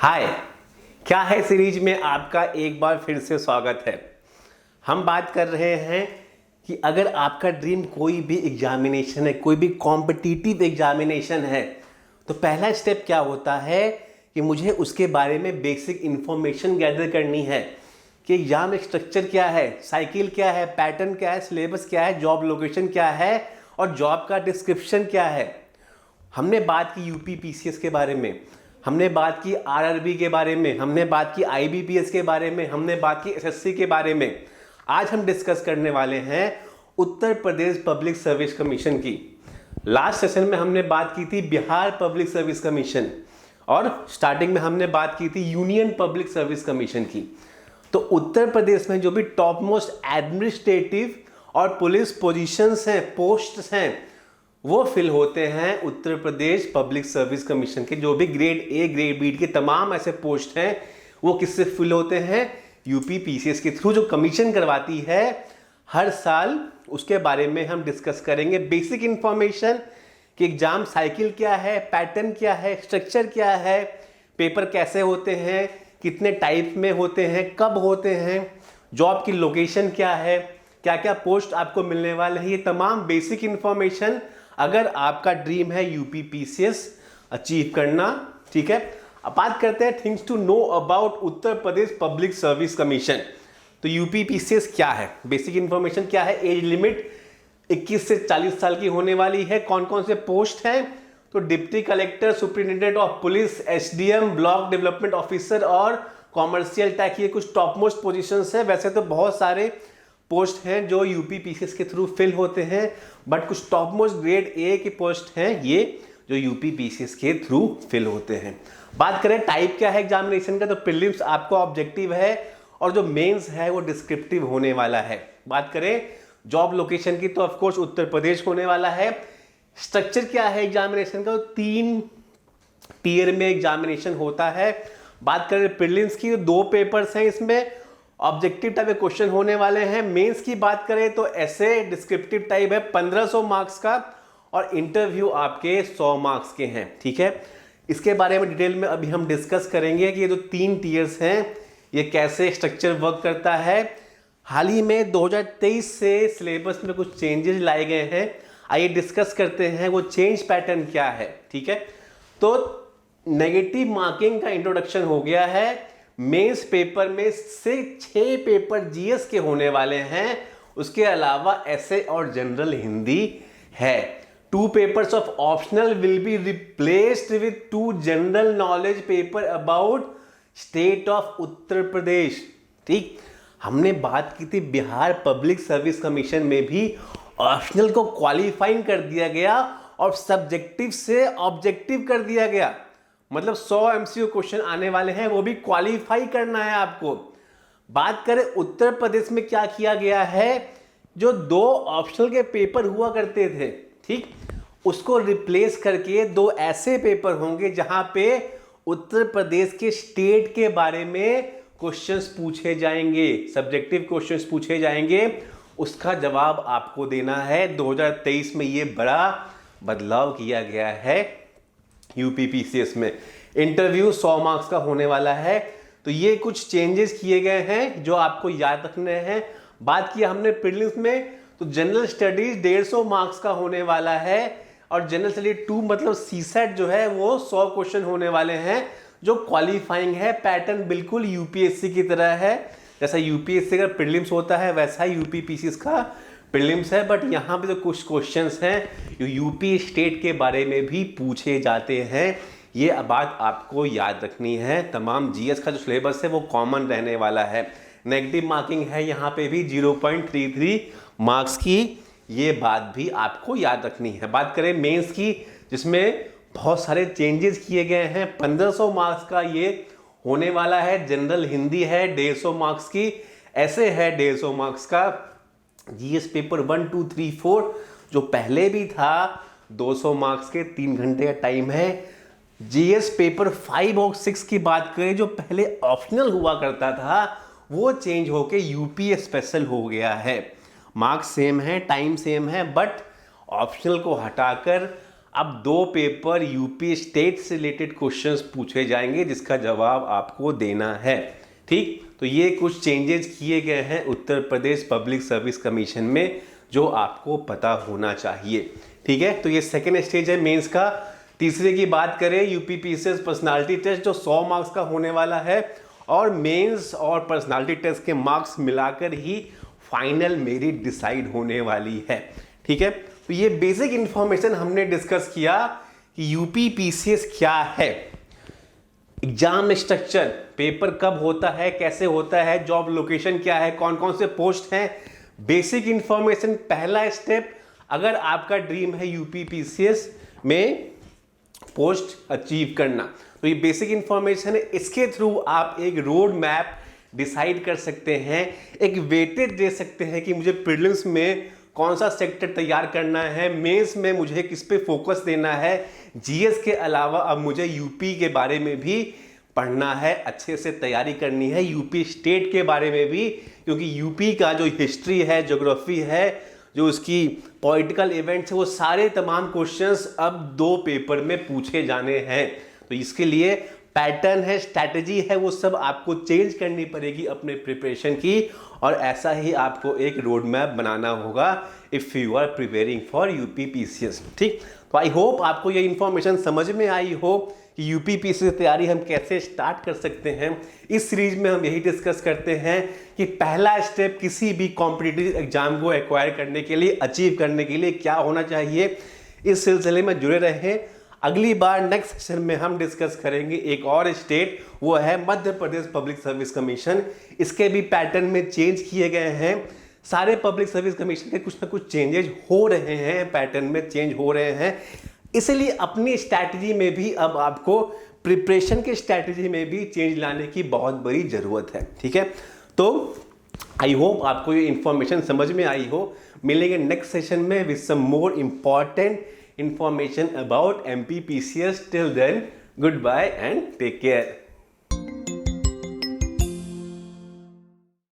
हाय, क्या है सीरीज में आपका एक बार फिर से स्वागत है। हम बात कर रहे हैं कि अगर आपका ड्रीम कोई भी एग्जामिनेशन है, कोई भी कॉम्पिटिटिव एग्जामिनेशन है, तो पहला स्टेप क्या होता है कि मुझे उसके बारे में बेसिक इन्फॉर्मेशन गैदर करनी है कि एग्जाम स्ट्रक्चर क्या है, साइकिल क्या है, पैटर्न क्या है, सिलेबस क्या है, जॉब लोकेशन क्या है और जॉब का डिस्क्रिप्शन क्या है। हमने बात की यूपी पीसीएस के बारे में, हमने बात की आरआरबी के बारे में, हमने बात की आईबीपीएस के बारे में, हमने बात की एसएससी के बारे में। आज हम डिस्कस करने वाले हैं उत्तर प्रदेश पब्लिक सर्विस कमीशन की। लास्ट सेशन में हमने बात की थी बिहार पब्लिक सर्विस कमीशन और स्टार्टिंग में हमने बात की थी यूनियन पब्लिक सर्विस कमीशन की। तो उत्तर प्रदेश में जो भी टॉप मोस्ट एडमिनिस्ट्रेटिव और पुलिस पोजीशंस हैं, पोस्ट्स हैं, वो फिल होते हैं उत्तर प्रदेश पब्लिक सर्विस कमीशन के। जो भी ग्रेड ए ग्रेड बी के तमाम ऐसे पोस्ट हैं वो किससे फिल होते हैं? यूपी पीसीएस के थ्रू, जो कमीशन करवाती है हर साल। उसके बारे में हम डिस्कस करेंगे बेसिक इंफॉर्मेशन कि एग्जाम साइकिल क्या है, पैटर्न क्या है, स्ट्रक्चर क्या है, पेपर कैसे होते हैं, कितने टाइप में होते हैं, कब होते हैं, जॉब की लोकेशन क्या है, क्या क्या पोस्ट आपको मिलने वाले हैं। ये तमाम बेसिक इंफॉर्मेशन अगर आपका ड्रीम है यूपी पीसीएस अचीव करना, ठीक है। अब बात करते हैं things to know about Uttar Pradesh public service commission. तो यूपी पीसीएस क्या है, बेसिक इंफॉर्मेशन क्या है। एज लिमिट 21 से 40 साल की होने वाली है। कौन कौन से पोस्ट हैं? तो deputy collector, superintendent of police, SDM, block development officer और कॉमर्शियल टैक्स, ये कुछ टॉप मोस्ट पोजीशंस है। वैसे तो बहुत सारे पोस्ट हैं जो यूपी पीसीएस के थ्रू फिल होते हैं, बट कुछ टॉप मोस्ट ग्रेड ए के पोस्ट हैं ये जो यूपी पीसीएस के थ्रू फिल होते हैं। बात करें टाइप क्या है एग्जामिनेशन का, तो प्रीलिम्स आपको ऑब्जेक्टिव है और जो मेंस है वो डिस्क्रिप्टिव होने वाला है। बात करें जॉब लोकेशन की, तो ऑफकोर्स उत्तर प्रदेश होने वाला है। स्ट्रक्चर क्या है एग्जामिनेशन का, तो 3 टीयर में एग्जामिनेशन होता है। बात करें प्रीलिम्स की, 2 पेपर्स हैं, इसमें ऑब्जेक्टिव टाइप के क्वेश्चन होने वाले हैं। मेंस की बात करें तो ऐसे डिस्क्रिप्टिव टाइप है 1500 मार्क्स का और इंटरव्यू आपके 100 मार्क्स के हैं, ठीक है। इसके बारे में डिटेल में अभी हम डिस्कस करेंगे कि ये जो 3 टीयर्स हैं ये कैसे स्ट्रक्चर वर्क करता है। हाल ही में 2023 से सिलेबस में कुछ चेंजेस लाए गए हैं, आइए डिस्कस करते हैं वो चेंज पैटर्न क्या है, ठीक है। तो नेगेटिव मार्किंग का इंट्रोडक्शन हो गया है। मेंस पेपर में से 6 पेपर जीएस के होने वाले हैं, उसके अलावा एसे और जनरल हिंदी है। 2 papers of optional will be replaced with 2 general knowledge paper about state of Uttar Pradesh, ठीक। हमने बात की थी बिहार पब्लिक सर्विस कमीशन में भी ऑप्शनल को क्वालिफाइंग कर दिया गया और सब्जेक्टिव से ऑब्जेक्टिव कर दिया गया। मतलब 100 एमसीक्यू क्वेश्चन आने वाले हैं, वो भी क्वालिफाई करना है आपको। बात करें उत्तर प्रदेश में क्या किया गया है, जो 2 ऑप्शनल के पेपर हुआ करते थे, ठीक, उसको रिप्लेस करके 2 ऐसे पेपर होंगे जहां पे उत्तर प्रदेश के स्टेट के बारे में क्वेश्चंस पूछे जाएंगे, सब्जेक्टिव क्वेश्चंस पूछे जाएंगे, उसका जवाब आपको देना है। 2023 में ये बड़ा बदलाव किया गया है यूपी पीसीएस में। इंटरव्यू 100 मार्क्स का होने वाला है। तो ये कुछ चेंजेस किए गए हैं जो आपको याद रखने हैं। बात किया हमने प्रीलिम्स में, तो जनरल स्टडीज 150 मार्क्स का होने वाला है और जनरल स्टडी 2 मतलब सीसेट जो है वो 100 क्वेश्चन होने वाले हैं जो क्वालिफाइंग है। पैटर्न बिल्कुल यूपीएससी की तरह है, जैसा यूपीएससी का प्रीलिम्स होता है वैसा ही यूपी पीसीएस का प्रीलिम्स है। बट यहाँ पे जो कुछ क्वेश्चंस हैं जो यूपी स्टेट के बारे में भी पूछे जाते हैं, ये बात आपको याद रखनी है। तमाम जीएस का जो सिलेबस है वो कॉमन रहने वाला है। नेगेटिव मार्किंग है यहाँ पे भी 0.33 मार्क्स की, ये बात भी आपको याद रखनी है। बात करें मेंस की, जिसमें बहुत सारे चेंजेस किए गए हैं। 1500 मार्क्स का ये होने वाला है। जनरल हिंदी है 150 मार्क्स की, ऐसे है 150 मार्क्स का। जीएस पेपर 1, 2, 3, 4 जो पहले भी था 200 मार्क्स के, 3 घंटे का टाइम है। जीएस पेपर 5 और 6 की बात करें, जो पहले ऑप्शनल हुआ करता था वो चेंज होके यूपी स्पेशल हो गया है। मार्क्स सेम है, टाइम सेम है, बट ऑप्शनल को हटाकर अब 2 पेपर यूपी स्टेट से रिलेटेड क्वेश्चंस पूछे जाएंगे जिसका जवाब आपको देना है। ठीक, तो ये कुछ चेंजेस किए गए हैं उत्तर प्रदेश पब्लिक सर्विस कमीशन में जो आपको पता होना चाहिए। ठीक है, तो ये सेकेंड स्टेज है मेंस का। तीसरे की बात करें यूपीपीसीएस पर्सनालिटी टेस्ट जो 100 मार्क्स का होने वाला है और मेंस और पर्सनालिटी टेस्ट के मार्क्स मिलाकर ही फाइनल मेरिट डिसाइड होने वाली है। ठीक है, तो ये बेसिक इंफॉर्मेशन हमने डिस्कस किया कि यूपीपीसीएस क्या है, एग्जाम स्ट्रक्चर, पेपर कब होता है, कैसे होता है, जॉब लोकेशन क्या है, कौन कौन से पोस्ट हैं, बेसिक इंफॉर्मेशन। पहला स्टेप, अगर आपका ड्रीम है यूपीपीसीएस में पोस्ट अचीव करना, तो ये बेसिक इंफॉर्मेशन है। इसके थ्रू आप एक रोड मैप डिसाइड कर सकते हैं, एक वेटेज दे सकते हैं कि मुझे प्रीलिम्स में कौन सा सेक्टर तैयार करना है, मेंस में मुझे किस पे फोकस देना है, जीएस के अलावा अब मुझे यूपी के बारे में भी पढ़ना है, अच्छे से तैयारी करनी है, यूपी स्टेट के बारे में भी, क्योंकि यूपी का जो हिस्ट्री है, ज्योग्राफी है, जो उसकी पॉलिटिकल इवेंट्स है, वो सारे तमाम क्वेश्चंस अब 2 पेपर में पूछे जाने हैं। तो इसके लिए पैटर्न है, स्ट्रैटेजी है, वो सब आपको चेंज करनी पड़ेगी अपने प्रिपरेशन की, और ऐसा ही आपको एक रोड मैप बनाना होगा if you are preparing for UPPCS. ठीक, तो आई होप आपको ये इन्फॉर्मेशन समझ में आई हो कि यूपीपीसीएस की तैयारी हम कैसे स्टार्ट कर सकते हैं। इस सीरीज में हम यही डिस्कस करते हैं कि पहला स्टेप किसी भी कॉम्पिटिटिव एग्जाम को एक्वायर करने के लिए, अचीव करने के लिए क्या होना चाहिए। इस सिलसिले में जुड़े रहें। अगली बार नेक्स्ट सेशन में हम डिस्कस करेंगे एक और स्टेट, वो है Madhya Pradesh public service commission. इसके भी पैटर्न में चेंज किए गए हैं। सारे पब्लिक सर्विस कमीशन के कुछ ना कुछ चेंजेज हो रहे हैं, पैटर्न में चेंज हो रहे हैं। इसलिए अपनी स्ट्रैटेजी में भी अब आपको प्रिपरेशन की स्ट्रैटेजी में भी चेंज लाने की बहुत बड़ी ज़रूरत है। ठीक है, तो आई होप आपको ये इंफॉर्मेशन समझ में आई हो। मिलेंगे नेक्स्ट सेशन में with some more important information about MPPCS. Till then, goodbye and take care.